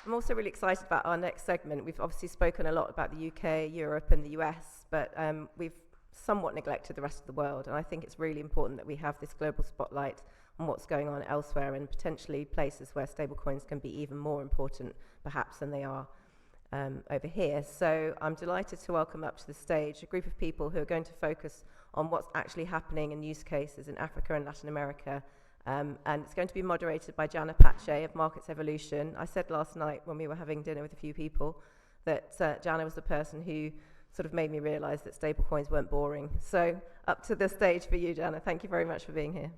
I'm also really excited about our next segment. We've obviously spoken a lot about the UK, Europe, and the US, but we've somewhat neglected the rest of the world. And I think it's really important that we have this global spotlight on what's going on elsewhere, and potentially places where stablecoins can be even more important, perhaps, than they are over here. So I'm delighted to welcome up to the stage a group of people who are going to focus on what's actually happening in use cases in Africa and Latin America. And it's going to be moderated by Jannah Patchay of Markets Evolution. I said last night when we were having dinner with a few people that Jannah was the person who sort of made me realise that stablecoins weren't boring. So up to the stage for you, Jannah. Thank you very much for being here.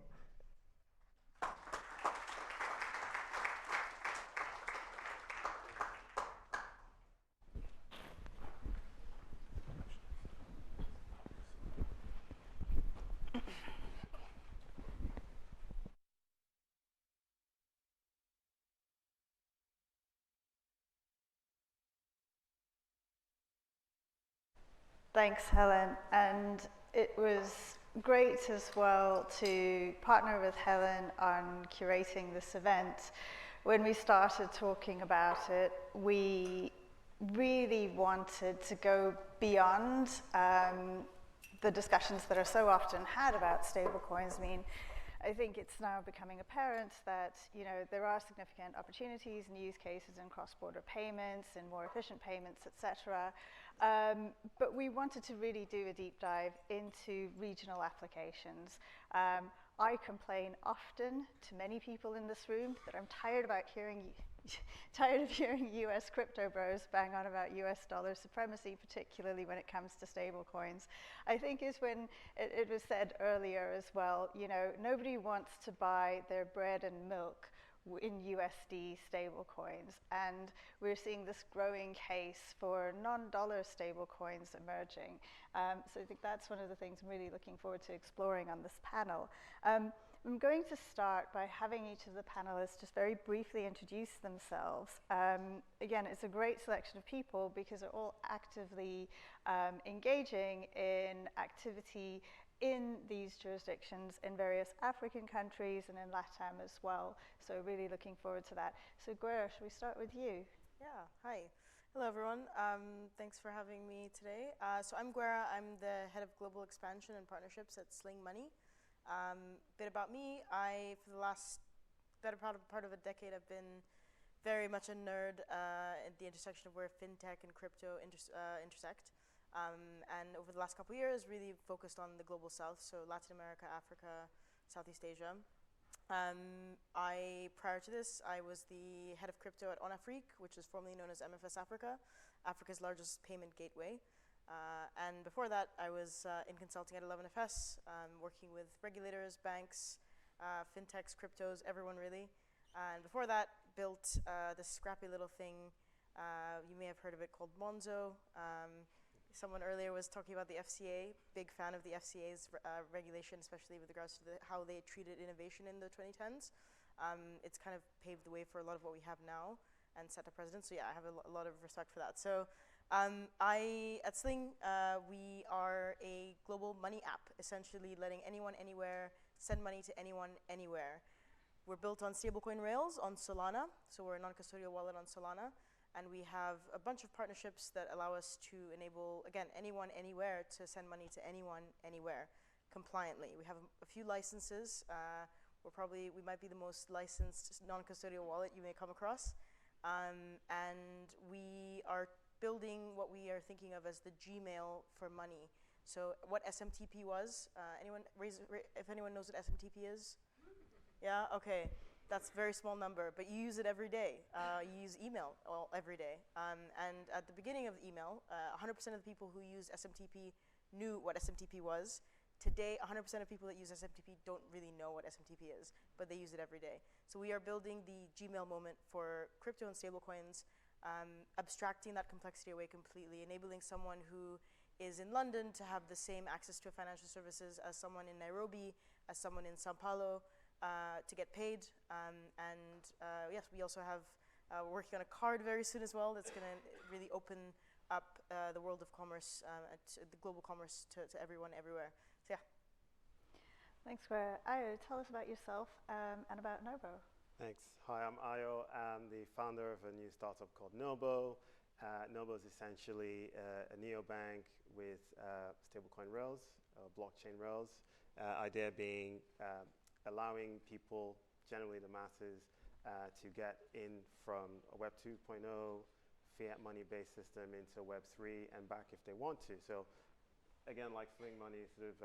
Thanks, Helen. And it was great as well to partner with Helen on curating this event. When we started talking about it, we really wanted to go beyond the discussions that are so often had about stablecoins. I mean, I think it's now becoming apparent that, you know, there are significant opportunities and use cases in cross-border payments and more efficient payments, etc. But we wanted to really do a deep dive into regional applications. I complain often to many people in this room that I'm tired of hearing US crypto bros bang on about US dollar supremacy, particularly when it comes to stable coins. I think is when it was said earlier as well, you know, nobody wants to buy their bread and milk in USD stable coins, and we're seeing this growing case for non-dollar stable coins emerging. So I think that's one of the things I'm really looking forward to exploring on this panel. I'm going to start by having each of the panelists just very briefly introduce themselves. Again, it's a great selection of people because they're all actively engaging in activity in these jurisdictions in various African countries and in LATAM as well. So really looking forward to that. So Gwera, should we start with you? Yeah, hi. Hello everyone, thanks for having me today. So I'm Gwera, I'm the head of global expansion and partnerships at Sling Money. Bit about me, for the last better part of a decade, I've been very much a nerd at the intersection of where fintech and crypto intersect. And over the last couple of years, really focused on the global south, so Latin America, Africa, Southeast Asia. Prior to this, I was the head of crypto at OnAfrique, which is formerly known as MFS Africa, Africa's largest payment gateway. And before that, I was in consulting at 11FS, working with regulators, banks, fintechs, cryptos, everyone really. And before that, built this scrappy little thing, you may have heard of it, called Monzo. Someone earlier was talking about the FCA, big fan of the FCA's regulation, especially with regards to how they treated innovation in the 2010s. It's kind of paved the way for a lot of what we have now and set a precedent. So yeah, I have a lot of respect for that. So at Sling, we are a global money app, essentially letting anyone, anywhere, send money to anyone, anywhere. We're built on stablecoin rails on Solana, so we're a non-custodial wallet on Solana. And we have a bunch of partnerships that allow us to enable, again, anyone, anywhere to send money to anyone, anywhere, compliantly. We have a few licenses. We might be the most licensed non-custodial wallet you may come across. And we are building what we are thinking of as the Gmail for money. So what SMTP was, if anyone knows what SMTP is? Yeah, okay. That's a very small number, but you use it every day. You use email every day. And at the beginning of email, 100% of the people who use SMTP knew what SMTP was. Today, 100% of people that use SMTP don't really know what SMTP is, but they use it every day. So we are building the Gmail moment for crypto and stablecoins, abstracting that complexity away completely, enabling someone who is in London to have the same access to financial services as someone in Nairobi, as someone in Sao Paulo, to get paid. Yes, we also have, we're working on a card very soon as well that's going to really open up the world of commerce, the global commerce to everyone, everywhere. So yeah. Thanks, Gwera. Ayo, tell us about yourself and about NOBO. Thanks. Hi, I'm Ayo. I'm the founder of a new startup called NOBO. NOBO is essentially a neobank with stablecoin rails, blockchain rails. Idea being allowing people, generally the masses, to get in from a Web 2.0 fiat money-based system into Web 3 and back if they want to. So again, like Sling money, sort of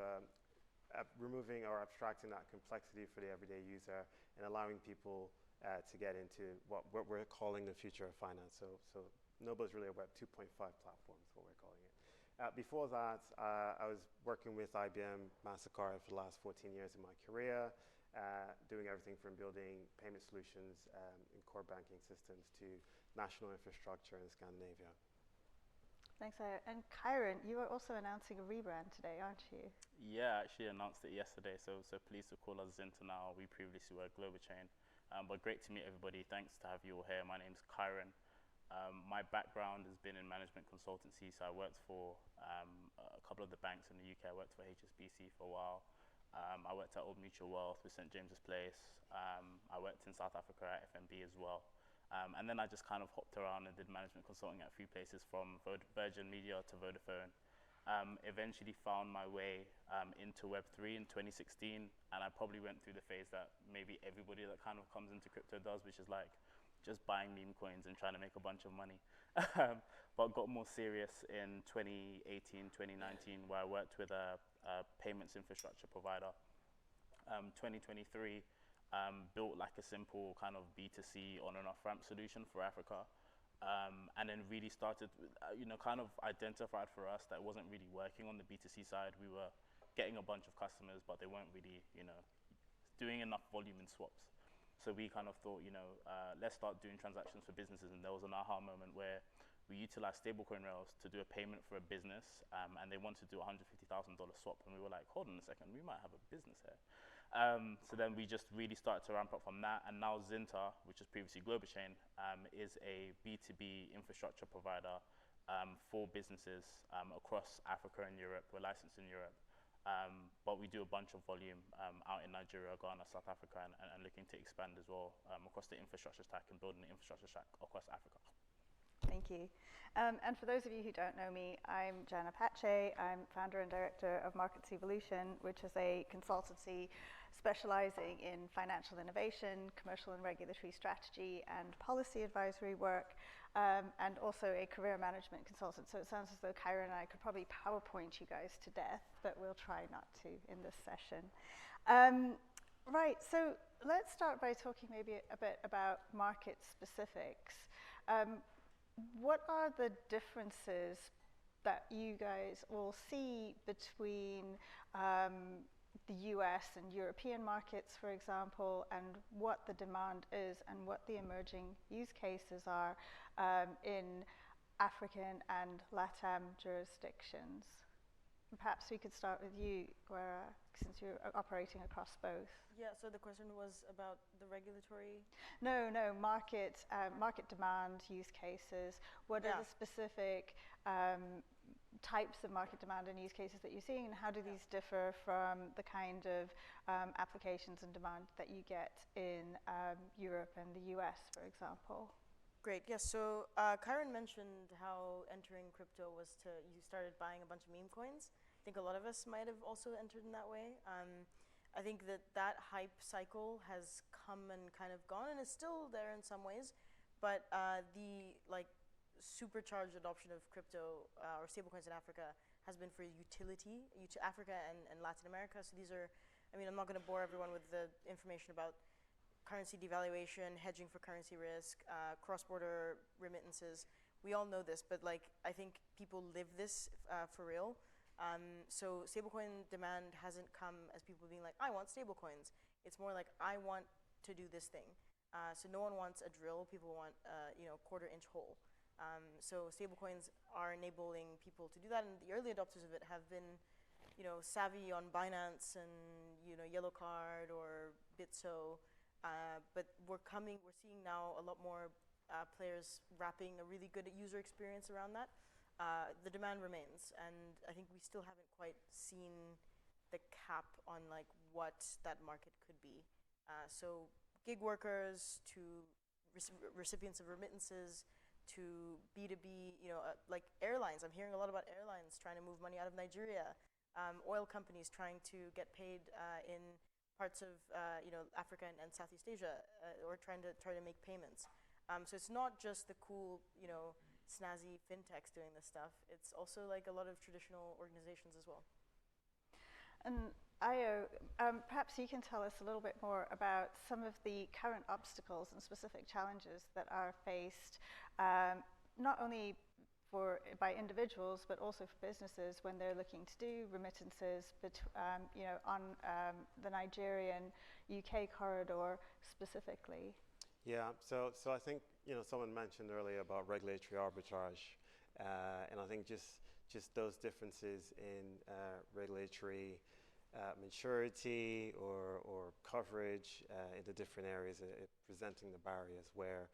removing or abstracting that complexity for the everyday user and allowing people to get into what we're calling the future of finance. So NOBO is really a Web 2.5 platform, is what we're calling it. Before that, I was working with IBM MasterCard for the last 14 years of my career, doing everything from building payment solutions in core banking systems to national infrastructure in Scandinavia. Thanks, Ayo. And Cairon, you are also announcing a rebrand today, aren't you? Yeah, I actually announced it yesterday, so pleased to call us Zynta now. We previously were Globochain, but great to meet everybody. Thanks to have you all here. My name's Cairon. My background has been in management consultancy, so I worked for a couple of the banks in the UK. I worked for HSBC for a while. I worked at Old Mutual Wealth with St James's Place. I worked in South Africa at FNB as well. And then I just kind of hopped around and did management consulting at a few places from Virgin Media to Vodafone. Eventually found my way into Web3 in 2016, and I probably went through the phase that maybe everybody that kind of comes into crypto does, which is like just buying meme coins and trying to make a bunch of money. But got more serious in 2018, 2019, where I worked with a payments infrastructure provider. 2023, built like a simple kind of B2C on and off ramp solution for Africa. And then really started, kind of identified for us that it wasn't really working on the B2C side. We were getting a bunch of customers, but they weren't really, doing enough volume in swaps. So we kind of thought, let's start doing transactions for businesses. And there was an aha moment where we utilized stablecoin rails to do a payment for a business, and they wanted to do a $150,000 swap. And we were like, hold on a second, we might have a business here. So then we just really started to ramp up from that. And now Zynta, which was previously Globochain, is a B2B infrastructure provider for businesses across Africa and Europe. We're licensed in Europe. But we do a bunch of volume out in Nigeria, Ghana, South Africa, and looking to expand as well across the infrastructure stack and building the infrastructure stack across Africa. Thank you. And for those of you who don't know me, I'm Jannah Patchay. I'm founder and director of Markets Evolution, which is a consultancy specializing in financial innovation, commercial and regulatory strategy, and policy advisory work, and also a career management consultant. So it sounds as though Cairon and I could probably PowerPoint you guys to death, but we'll try not to in this session. Right, so let's start by talking maybe a bit about market specifics. What are the differences that you guys will see between the US and European markets, for example, and what the demand is and what the emerging use cases are in African and LATAM jurisdictions? Perhaps we could start with you, Gwera, since you're operating across both. Yeah, so the question was about the regulatory? No, market demand, use cases. What are the specific types of market demand and use cases that you're seeing, and how do these differ from the kind of applications and demand that you get in Europe and the US, for example? Great, yes, so Cairon mentioned how entering crypto was you started buying a bunch of meme coins. I think a lot of us might have also entered in that way. I think that hype cycle has come and kind of gone, and is still there in some ways, but the supercharged adoption of crypto or stablecoins in Africa has been for utility to Africa and Latin America. So these are, I'm not going to bore everyone with the information about currency devaluation, hedging for currency risk, cross-border remittances. We all know this, but I think people live this for real. So stablecoin demand hasn't come as people being like, I want stablecoins. It's more like, I want to do this thing. So no one wants a drill. People want quarter-inch hole. So stablecoins are enabling people to do that, and the early adopters of it have been, savvy on Binance and Yellow Card or Bitso. But we're seeing now a lot more players wrapping a really good user experience around that. The demand remains, and I think we still haven't quite seen the cap on what that market could be. So gig workers to recipients of remittances to B2B, like airlines. I'm hearing a lot about airlines trying to move money out of Nigeria, oil companies trying to get paid in parts of Africa and Southeast Asia, or trying to make payments. So it's not just the cool, snazzy fintechs doing this stuff. It's also like a lot of traditional organizations as well. And Ayo, perhaps you can tell us a little bit more about some of the current obstacles and specific challenges that are faced, not only by individuals, but also for businesses when they're looking to do remittances on the Nigerian-UK corridor specifically. Yeah, so I think someone mentioned earlier about regulatory arbitrage, and I think just those differences in regulatory maturity or coverage in the different areas presenting the barriers, where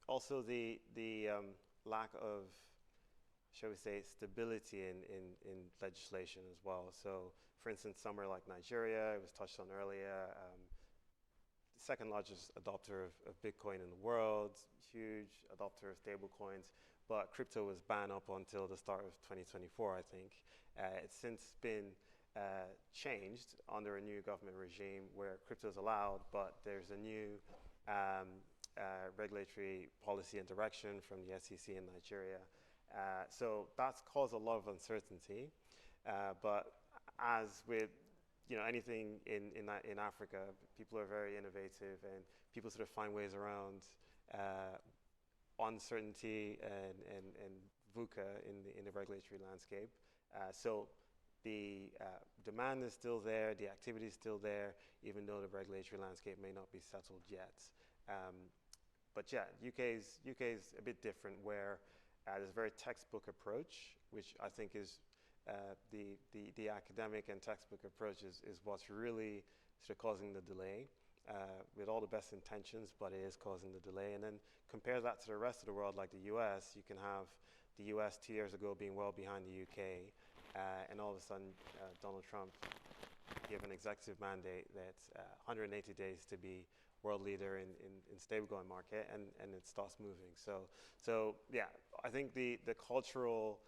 also the lack of, shall we say, stability in legislation as well. So for instance, somewhere like Nigeria, it was touched on earlier, the second largest adopter of Bitcoin in the world, huge adopter of stablecoins, but crypto was banned up until the start of 2024, I think. It's since been changed under a new government regime where crypto is allowed, but there's a new regulatory policy and direction from the SEC in Nigeria. So that's caused a lot of uncertainty. But as with anything in Africa, people are very innovative, and people sort of find ways around uncertainty and VUCA in the regulatory landscape. So the demand is still there, the activity is still there, even though the regulatory landscape may not be settled yet. But yeah, UK is a bit different, where there's a very textbook approach, which I think is the academic and textbook approach is what's really sort of causing the delay, with all the best intentions, but it is causing the delay. And then compare that to the rest of the world, like the US. You can have the US 2 years ago being well behind the UK, and all of a sudden Donald Trump gave an executive mandate that's 180 days to be world leader in stablecoin market, and it starts moving. So yeah, I think the cultural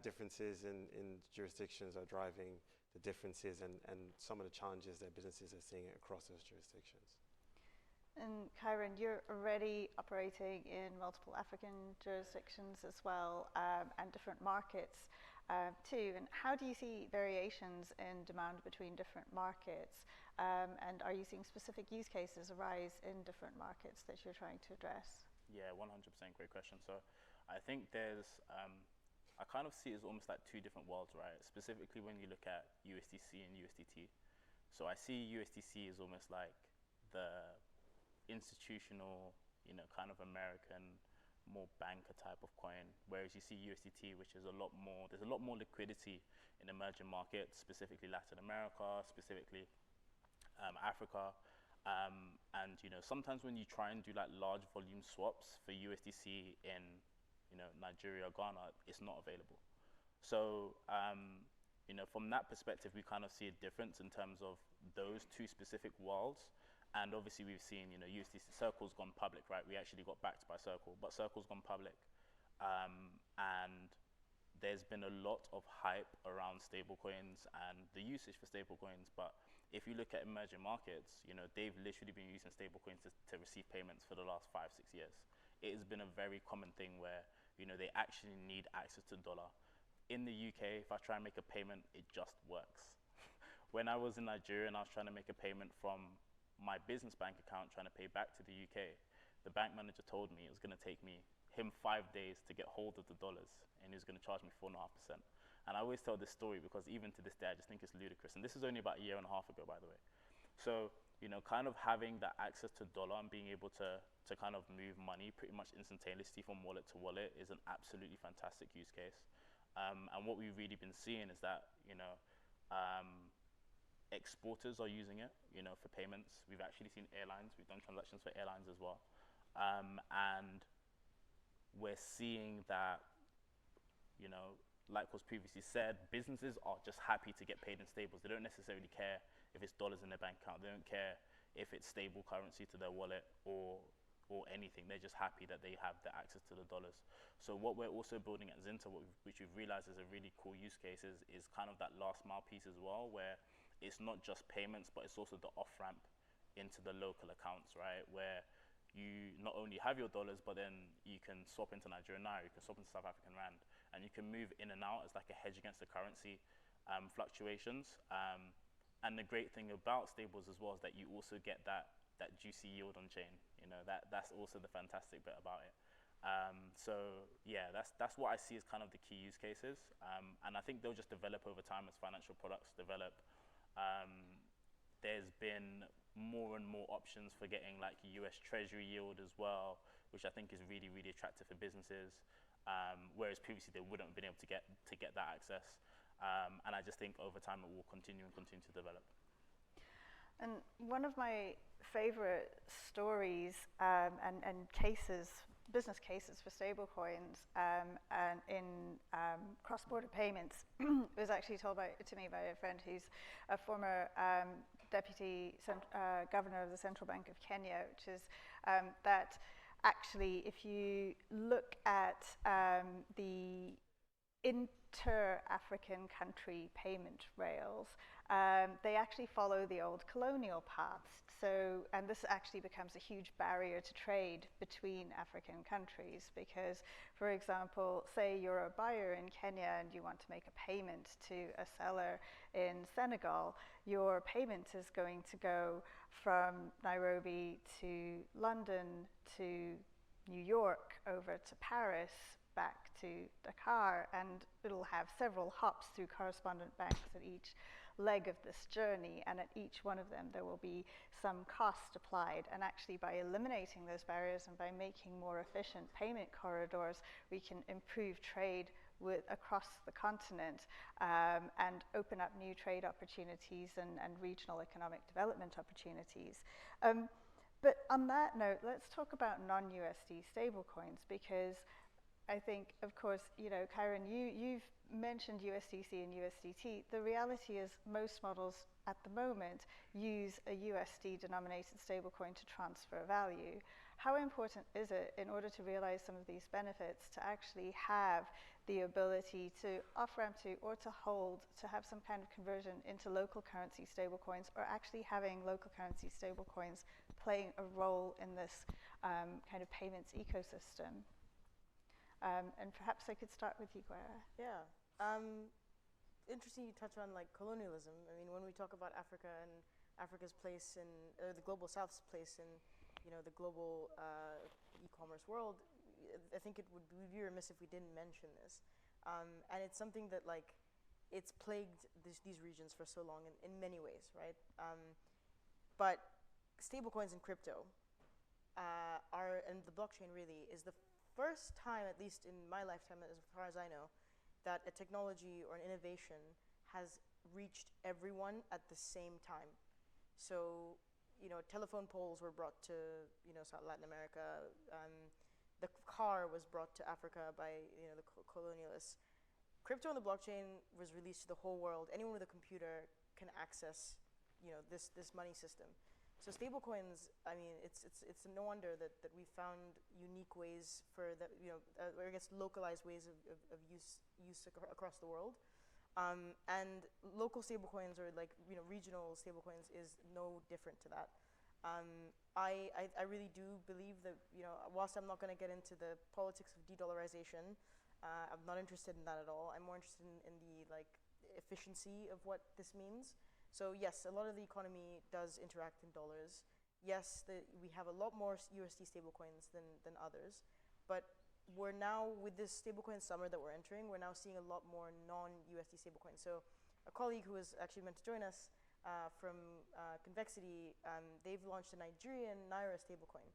differences in jurisdictions are driving the differences and some of the challenges that businesses are seeing across those jurisdictions. And Cairon, you're already operating in multiple African jurisdictions as well, and different markets too. And how do you see variations in demand between different markets? And are you seeing specific use cases arise in different markets that you're trying to address? Yeah, 100%, great question. So I think there's, I kind of see it as almost like two different worlds, right? Specifically when you look at USDC and USDT. So I see USDC as almost like the institutional, kind of American, more banker type of coin, whereas you see USDT, which is there's a lot more liquidity in emerging markets, specifically Latin America, specifically Africa, and sometimes when you try and do like large volume swaps for USDC in Nigeria, Ghana, it's not available. So from that perspective, we kind of see a difference in terms of those two specific worlds. And obviously we've seen, USDC Circle's gone public, right? We actually got backed by Circle, but Circle's gone public. And there's been a lot of hype around stablecoins and the usage for stablecoins. But if you look at emerging markets, they've literally been using stablecoins to receive payments for the last 5-6 years. It has been a very common thing where, they actually need access to dollar. In the UK, if I try and make a payment, it just works. When I was in Nigeria and I was trying to make a payment from my business bank account trying to pay back to the UK, the bank manager told me it was going to take him 5 days to get hold of the dollars, and he was going to charge me 4.5%. And I always tell this story because even to this day, I just think it's ludicrous. And this is only about 1.5 years ago, by the way. So, kind of having that access to dollar and being able to kind of move money pretty much instantaneously from wallet to wallet is an absolutely fantastic use case. And what we've really been seeing is that, exporters are using it, for payments. We've actually seen airlines. We've done transactions for airlines as well. And we're seeing that, like was previously said, businesses are just happy to get paid in stables. They don't necessarily care if it's dollars in their bank account. They don't care, if it's stable currency to their wallet or anything. They're just happy that they have the access to the dollars. So what we're also building at Zynta, which we've realized is a really cool use case, is kind of that last mile piece as well, where it's not just payments, but it's also the off-ramp into the local accounts, right? Where you not only have your dollars, but then you can swap into Nigerian Naira, you can swap into South African Rand, and you can move in and out as like a hedge against the currency fluctuations. And the great thing about stables as well is that you also get that juicy yield on chain. You know, that's also the fantastic bit about it. So yeah, that's what I see as kind of the key use cases. And I think they'll just develop over time as financial products develop. There's been more and more options for getting like US Treasury yield as well, which I think is really, really attractive for businesses. Whereas previously they wouldn't have been able to get that access. And I just think over time it will continue to develop. And one of my favorite stories and cases, business cases for stablecoins and in cross-border payments was actually told to me by a friend who's a former deputy governor of the Central Bank of Kenya, which is that actually if you look at the inter-African country payment rails, they actually follow the old colonial paths. So, and this actually becomes a huge barrier to trade between African countries because, for example, say you're a buyer in Kenya and you want to make a payment to a seller in Senegal, your payment is going to go from Nairobi to London to New York over to Paris, back to Dakar, and it'll have several hops through correspondent banks at each leg of this journey, and at each one of them there will be some cost applied. And actually by eliminating those barriers and by making more efficient payment corridors, we can improve trade across the continent and open up new trade opportunities and regional economic development opportunities. But on that note, let's talk about non-USD stablecoins, because I think, of course, you know, Cairon, you've mentioned USDC and USDT. The reality is most models at the moment use a USD denominated stablecoin to transfer value. How important is it in order to realize some of these benefits to actually have the ability to off-ramp to or to hold, to have some kind of conversion into local currency stablecoins, or actually having local currency stablecoins playing a role in this kind of payments ecosystem? And perhaps I could start with you, Gwera. Yeah. Interesting you touch on like colonialism. I mean, when we talk about Africa and Africa's place in, or the global South's place in, you know, the global e-commerce world, I think it would be remiss if we didn't mention this. And it's something that like, it's plagued these regions for so long in many ways, right? But stablecoins and crypto and the blockchain really is the first time, at least in my lifetime, as far as I know, that a technology or an innovation has reached everyone at the same time. So, you know, telephone poles were brought to, you know, South Latin America. The car was brought to Africa by, you know, the colonialists. Crypto on the blockchain was released to the whole world. Anyone with a computer can access, you know, this money system. So stablecoins, I mean, it's no wonder that we found unique ways for the, you know, or I guess localized ways of use across the world. And local stablecoins or like, you know, regional stablecoins is no different to that. I really do believe that, you know, whilst I'm not going to get into the politics of de-dollarization, I'm not interested in that at all. I'm more interested in the like efficiency of what this means. So yes, a lot of the economy does interact in dollars. Yes, we have a lot more USD stablecoins than others, but we're now, with this stablecoin summer that we're entering, we're now seeing a lot more non-USD stablecoins. So a colleague who was actually meant to join us from Convexity, they've launched a Nigerian Naira stablecoin.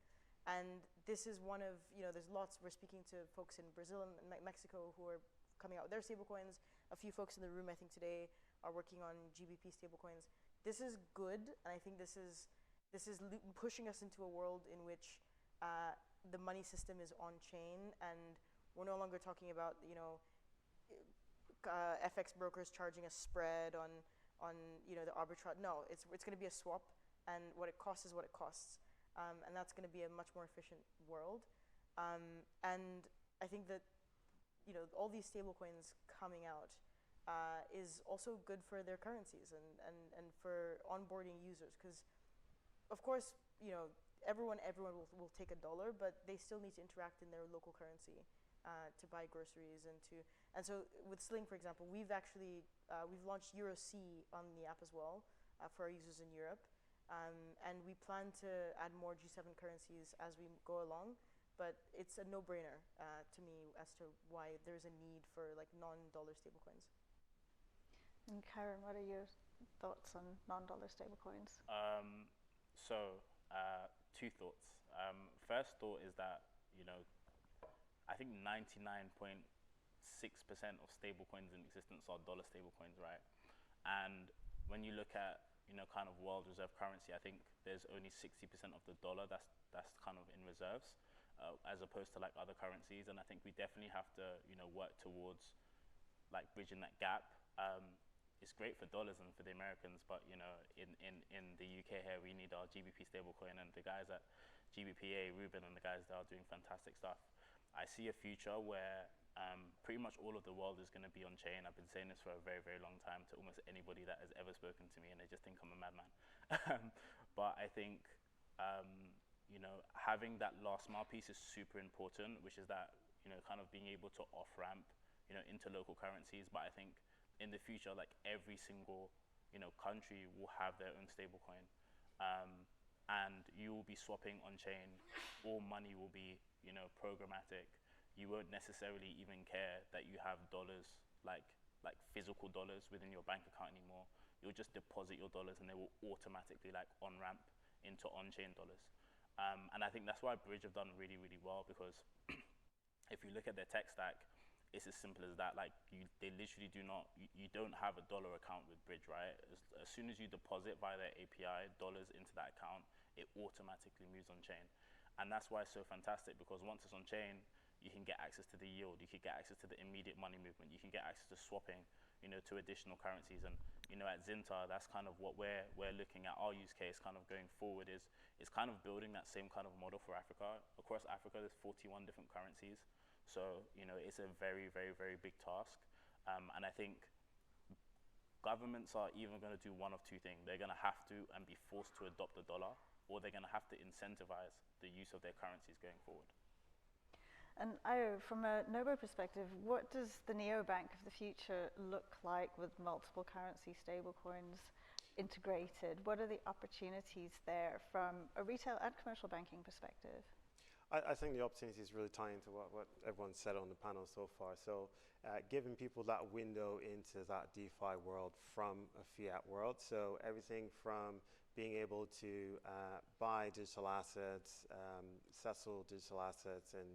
And this is one of, you know, there's lots, we're speaking to folks in Brazil and Mexico who are coming out with their stablecoins. A few folks in the room, I think today, are working on GBP stablecoins. This is good, and I think this is pushing us into a world in which the money system is on chain, and we're no longer talking about, you know, FX brokers charging a spread on you know, the arbitrage. No, it's going to be a swap, and what it costs is what it costs. And that's going to be a much more efficient world. And I think that, you know, all these stablecoins coming out is also good for their currencies and for onboarding users. Because, of course, you know, everyone will take a dollar, but they still need to interact in their local currency to buy groceries and so with Sling, for example, we've launched Euro C on the app as well for our users in Europe. And we plan to add more G7 currencies as we go along, but it's a no-brainer to me as to why there's a need for like non-dollar stablecoins. And Cairon, what are your thoughts on non-dollar stablecoins? Two thoughts. First thought is that, you know, I think 99.6% of stablecoins in existence are dollar stablecoins, right? And when you look at, you know, kind of world reserve currency, I think there's only 60% of the dollar that's kind of in reserves, as opposed to like other currencies. And I think we definitely have to, you know, work towards like bridging that gap. It's great for dollars and for the Americans, but you know, in the UK here, we need our GBP stablecoin, and the guys at GBPA, Ruben, and the guys that are doing fantastic stuff. I see a future where pretty much all of the world is going to be on chain. I've been saying this for a very, very long time to almost anybody that has ever spoken to me, and they just think I'm a madman. But I think, you know, having that last mile piece is super important, which is that, you know, kind of being able to off-ramp, you know, into local currencies. But I think in the future, like every single, you know, country will have their own stablecoin, and you will be swapping on chain. All money will be, you know, programmatic. You won't necessarily even care that you have dollars, like physical dollars within your bank account anymore. You'll just deposit your dollars, and they will automatically like on-ramp into on-chain dollars. And I think that's why Bridge have done really, really well, because if you look at their tech stack, it's as simple as that. Like they literally do not, you don't have a dollar account with Bridge, right? As soon as you deposit via their API dollars into that account, it automatically moves on chain. And that's why it's so fantastic, because once it's on chain, you can get access to the yield, you can get access to the immediate money movement, you can get access to swapping, you know, to additional currencies. And, you know, at Zynta, that's kind of what we're looking at. Our use case kind of going forward is kind of building that same kind of model for Africa. Across Africa, there's 41 different currencies. So, you know, it's a very, very, very big task. And I think governments are either going to do one of two things. They're going to have to and be forced to adopt the dollar, or they're going to have to incentivize the use of their currencies going forward. And Ayo, from a NOBO perspective, what does the neobank of the future look like with multiple currency stablecoins integrated? What are the opportunities there from a retail and commercial banking perspective? I think the opportunities really tie into what everyone said on the panel so far. So giving people that window into that DeFi world from a fiat world. So everything from being able to buy digital assets, settle digital assets, and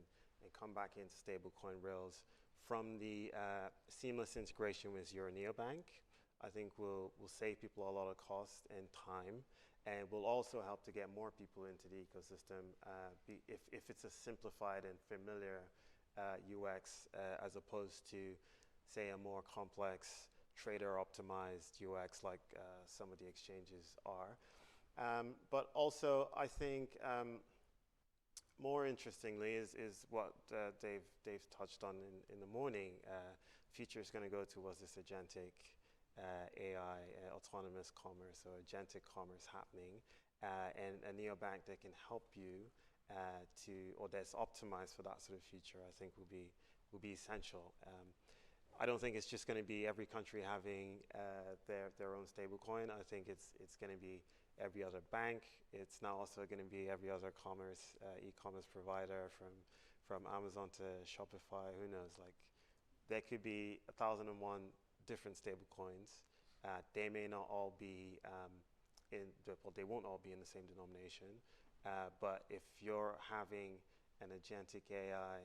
come back into stablecoin rails from the seamless integration with your neobank, I think will save people a lot of cost and time. And will also help to get more people into the ecosystem if it's a simplified and familiar UX as opposed to, say, a more complex trader-optimized UX like some of the exchanges are. But also, I think more interestingly is what Dave touched on in the morning. Future is going to go towards this agentic AI, autonomous commerce, or agentic commerce happening, and a neobank that can help you or that's optimized for that sort of future, I think will be essential. I don't think it's just going to be every country having their own stablecoin. I think it's going to be every other bank. It's now also going to be every other e-commerce provider, from Amazon to Shopify. Who knows? Like, there could be 1,001 different stable coins. They may not all be they won't all be in the same denomination. But if you're having an agentic AI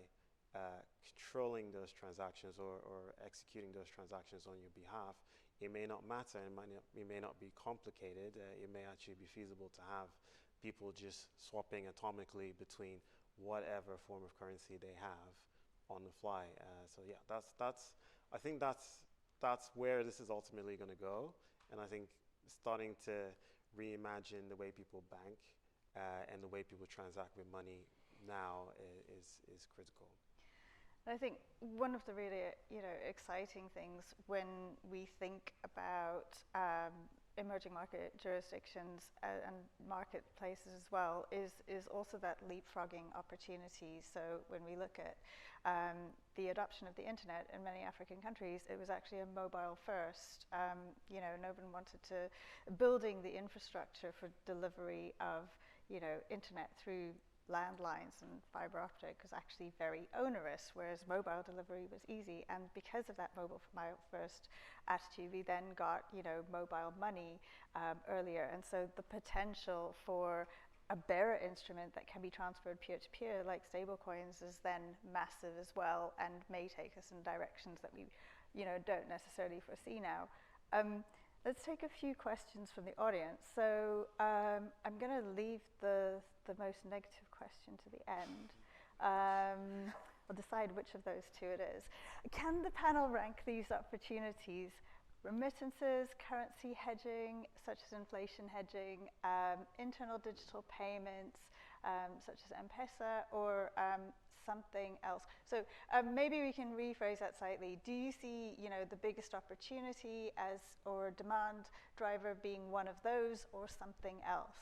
controlling those transactions or executing those transactions on your behalf, it may not matter. It may not be complicated. It may actually be feasible to have people just swapping atomically between whatever form of currency they have on the fly. So yeah, I think that's where this is ultimately going to go. And I think starting to reimagine the way people bank and the way people transact with money now is critical. I think one of the really, exciting things when we think about emerging market jurisdictions and marketplaces as well is also that leapfrogging opportunity. So when we look at the adoption of the internet in many African countries, it was actually a mobile first. No one wanted to building the infrastructure for delivery of internet through landlines and fiber optic was actually very onerous, whereas mobile delivery was easy. And because of that mobile first attitude, we then got mobile money earlier, and so the potential for a bearer instrument that can be transferred peer-to-peer like stablecoins is then massive as well, and may take us in directions that we don't necessarily foresee now. Let's take a few questions from the audience. So I'm going to leave the most negative question to the end. We'll decide which of those two it is. Can the panel rank these opportunities: remittances, currency hedging, such as inflation hedging, internal digital payments, such as M-Pesa, or something else? So maybe we can rephrase that slightly. Do you see, the biggest opportunity or demand driver being one of those, or something else?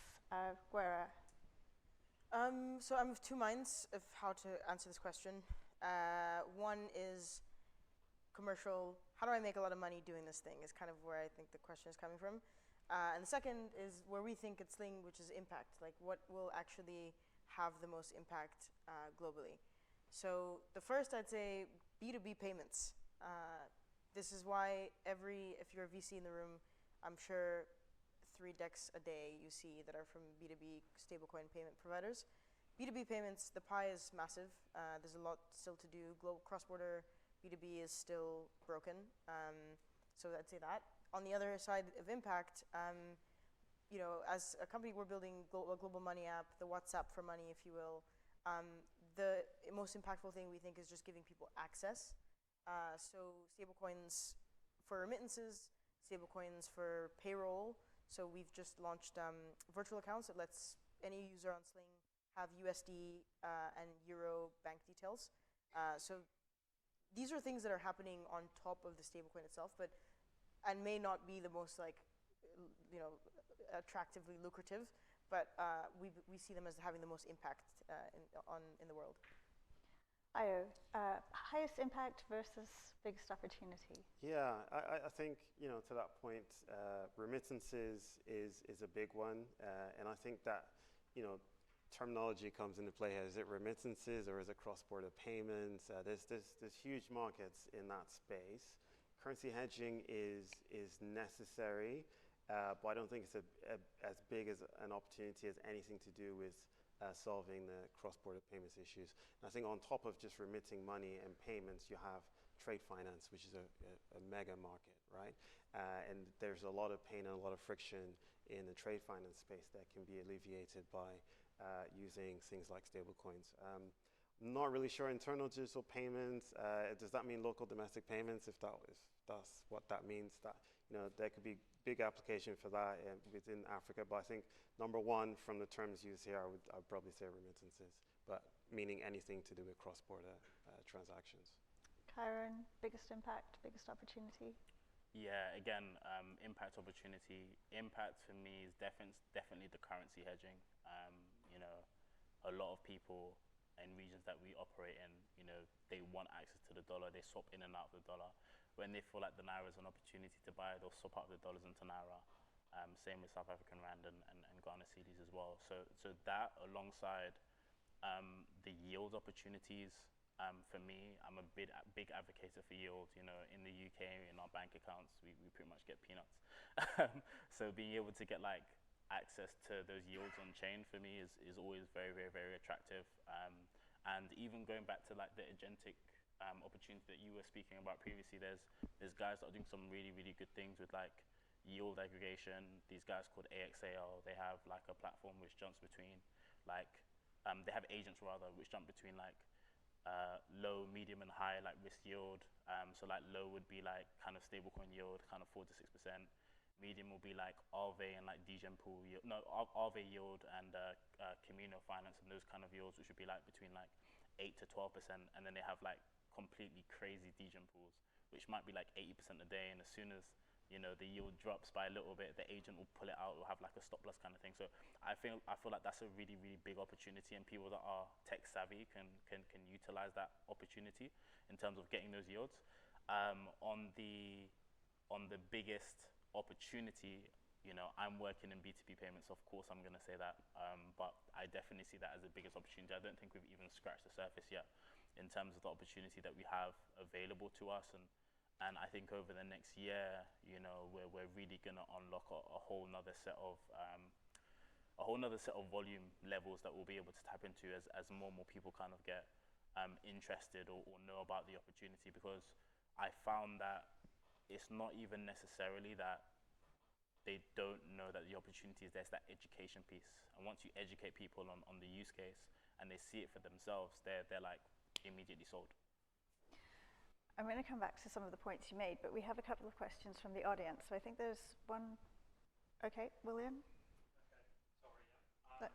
Gwera? So I'm of two minds of how to answer this question. One is commercial. How do I make a lot of money doing this thing is kind of where I think the question is coming from. And the second is where we think at Sling, which is impact. Like, what will actually have the most impact globally? So the first, I'd say B2B payments. This is why if you're a VC in the room, I'm sure 3 decks a day you see that are from B2B stablecoin payment providers. B2B payments, the pie is massive. There's a lot still to do. Global cross-border B2B is still broken. So I'd say that. On the other side of impact, as a company, we're building a global money app, the WhatsApp for money, if you will. The most impactful thing we think is just giving people access. So stablecoins for remittances, stablecoins for payroll. So we've just launched virtual accounts that lets any user on Sling have USD and Euro bank details. So these are things that are happening on top of the stablecoin itself, and may not be the most attractively lucrative, but we see them as having the most impact in the world. Ayo, highest impact versus biggest opportunity? Yeah, I think, to that point, remittances is a big one. And I think that, terminology comes into play here. Is it remittances or is it cross-border payments? There's huge markets in that space. Currency hedging is necessary, but I don't think it's as big as an opportunity as anything to do with solving the cross-border payments issues. And I think on top of just remitting money and payments, you have trade finance, which is a mega market, right? And there's a lot of pain and a lot of friction in the trade finance space that can be alleviated by using things like stablecoins. I'm not really sure internal digital payments. Does that mean local domestic payments? If that's what that means, that there could be big application for that within Africa. But I think number one from the terms used here, I'd probably say remittances, but meaning anything to do with cross-border transactions. Cairon, biggest impact, biggest opportunity? Yeah, again, impact opportunity. Impact for me is definitely the currency hedging. A lot of people in regions that we operate in, they want access to the dollar. They swap in and out of the dollar. When they feel like the naira is an opportunity to buy, they'll swap out the dollars into naira. Same with South African rand and Ghana cedis as well. So that alongside the yield opportunities. For me, I'm a big advocate for yield. In the UK, in our bank accounts, we pretty much get peanuts. So being able to get access to those yields on chain for me is always very, very, very attractive. And even going back to the agentic opportunity that you were speaking about previously, there's guys that are doing some really, really good things with yield aggregation. These guys called AXAL, they have a platform which jumps between they have agents rather which jump between low, medium, and high risk yield. So low would be kind of stablecoin yield, kind of 4 to 6%. medium will be like RV and like degen pool yield, no, RV yield and communal finance and those kind of yields, which would be like between like 8 to 12%, and then they have like completely crazy degen pools, which might be like 80% a day, and as soon as the yield drops by a little bit, the agent will pull it out or have like a stop loss kind of thing. So I feel like that's a really, really big opportunity, and people that are tech savvy can utilize that opportunity in terms of getting those yields. On the biggest opportunity, I'm working in B2B payments, of course I'm going to say that, but I definitely see that as the biggest opportunity. I don't think we've even scratched the surface yet in terms of the opportunity that we have available to us, and I think over the next year, we're really going to unlock a whole nother set of volume levels that we'll be able to tap into as more and more people kind of get interested or know about the opportunity, because I found that it's not even necessarily that they don't know that the opportunity is there. It's that education piece. And once you educate people on the use case and they see it for themselves, they're like immediately sold. I'm going to come back to some of the points you made, but we have a couple of questions from the audience. So I think there's one. Okay, William? Okay,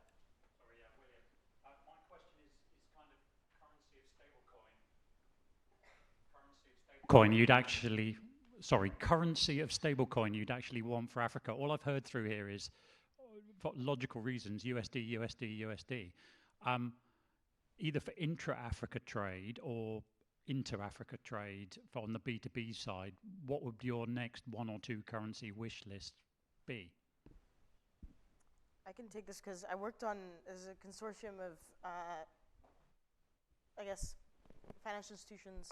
William. My question is kind of currency of stablecoin. Currency of stablecoin you'd actually want for Africa. All I've heard through here is, for logical reasons, USD, USD, USD. Either for intra-Africa trade or inter-Africa trade on the B2B side, what would your next one or two currency wish list be? I can take this because I worked on as a consortium of, I guess, financial institutions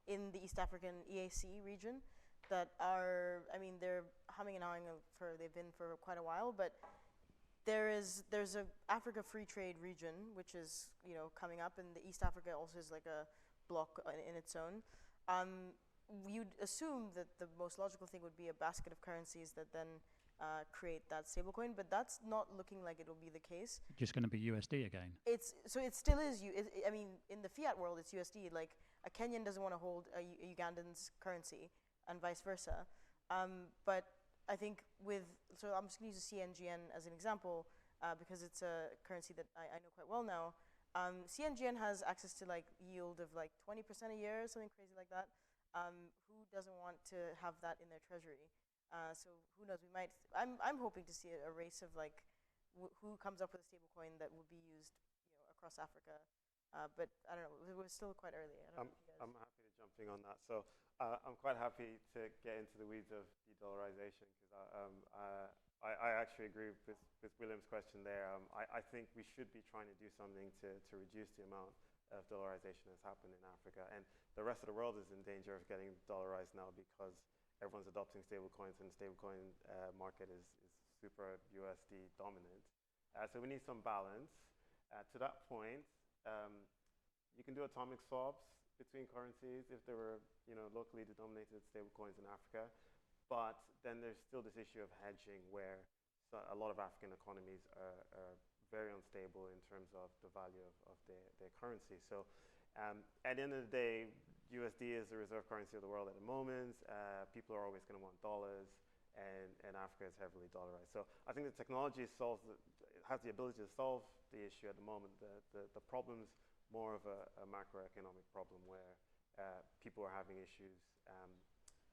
in the East African EAC region that are, they're humming and hawing they've been for quite a while, but there's a Africa free trade region, which is, coming up, and the East Africa also is like a block in its own. You'd assume that the most logical thing would be a basket of currencies that then create that stablecoin, but that's not looking like it will be the case. Just going to be USD again. It still is. In the fiat world, it's USD. Like a Kenyan doesn't want to hold a Ugandan's currency, and vice versa. But I think so I'm just going to use the CNGN as an example because it's a currency that I know quite well now. CNGN has access to like yield of like 20% a year, something crazy like that. Who doesn't want to have that in their treasury? So who knows? I'm hoping to see a race of like who comes up with a stable coin that will be used, across Africa. But I don't know. We're still quite early. I'm happy to jump in on that. So I'm quite happy to get into the weeds of de-dollarization because I actually agree with William's question there. I think we should be trying to do something to reduce the amount of dollarization that's happened in Africa, and the rest of the world is in danger of getting dollarized now because everyone's adopting stablecoins, and the stablecoin market is super USD dominant. So we need some balance. To that point, you can do atomic swaps between currencies if there were, locally denominated stablecoins in Africa. But then there's still this issue of hedging where a lot of African economies are very unstable in terms of the value of their currency. So at the end of the day, USD is the reserve currency of the world at the moment. People are always going to want dollars, and Africa is heavily dollarized. So I think the technology has the ability to solve the issue at the moment. The problem's more of a macroeconomic problem where people are having issues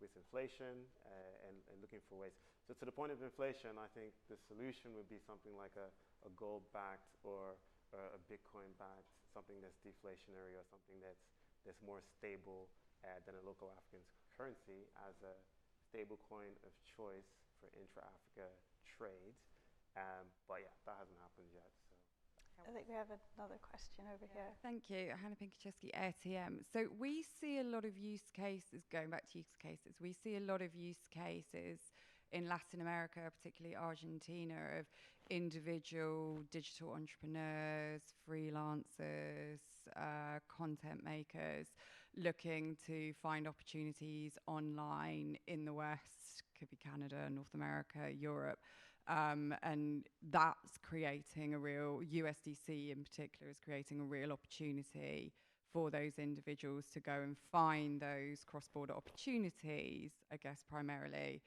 with inflation and looking for ways. So to the point of inflation, I think the solution would be something like a gold-backed or a Bitcoin-backed, something that's deflationary or something that's more stable than a local African currency as a stable coin of choice for intra-Africa trade. But yeah, that hasn't happened yet. So I think we have another question over here. Thank you. Hannah Pinkaczewski, ATM. So we see a lot of use cases, going back to use cases, we see a lot of use cases in Latin America, particularly Argentina, of individual digital entrepreneurs, freelancers, content makers looking to find opportunities online in the West, could be Canada, North America, Europe. And that's creating a real, USDC in particular is creating a real opportunity for those individuals to go and find those cross-border opportunities, I guess primarily,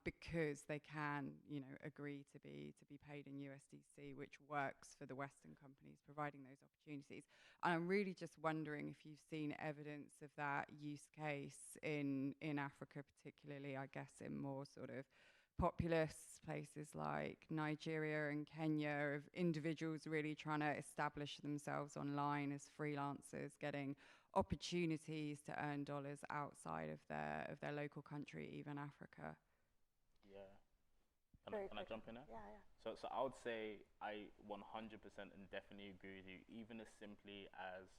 because they can, you know, agree to be paid in USDC, which works for the Western companies providing those opportunities. And I'm really just wondering if you've seen evidence of that use case in Africa, particularly, I guess, in more sort of populous places like Nigeria and Kenya, of individuals really trying to establish themselves online as freelancers, getting opportunities to earn dollars outside of their local country, even Africa. Yeah. Can I jump in there? Yeah, yeah. So I would say I 100% and definitely agree with you, even as simply as,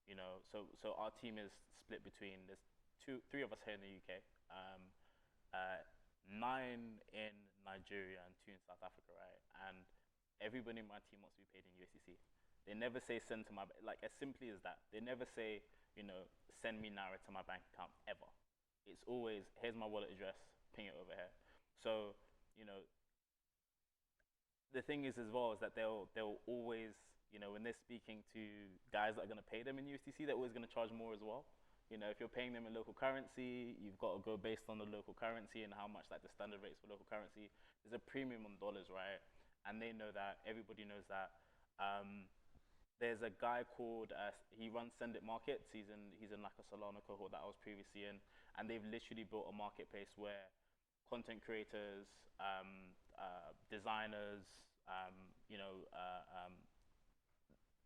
you know, so our team is split between, there's three of us here in the UK, 9 in Nigeria and 2 in South Africa, right? And everybody in my team wants to be paid in USDC. They never say send to my, like as simply as that. They never say, you know, send me Naira to my bank account, ever. It's always, here's my wallet address, ping it over here. So, you know, the thing is as well is that they'll always, you know, when they're speaking to guys that are going to pay them in USDC, they're always going to charge more as well. You know, if you're paying them in local currency, you've got to go based on the local currency and how much like the standard rates for local currency. There's a premium on dollars, right? And they know that, everybody knows that. There's a guy called, he runs Send It Markets. He's in like a Solana cohort that I was previously in. And they've literally built a marketplace where content creators, designers, you know,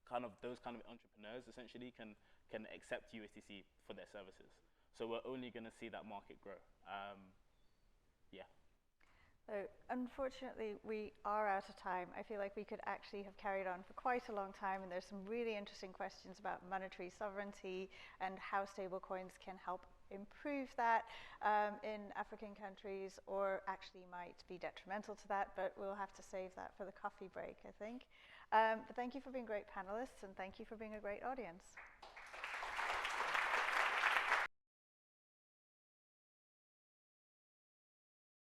kind of those kind of entrepreneurs essentially can accept USDC for their services. So we're only going to see that market grow. Yeah. So unfortunately, we are out of time. I feel like we could actually have carried on for quite a long time, and there's some really interesting questions about monetary sovereignty and how stablecoins can help improve that in African countries, or actually might be detrimental to that, but we'll have to save that for the coffee break, I think. But thank you for being great panelists, and thank you for being a great audience.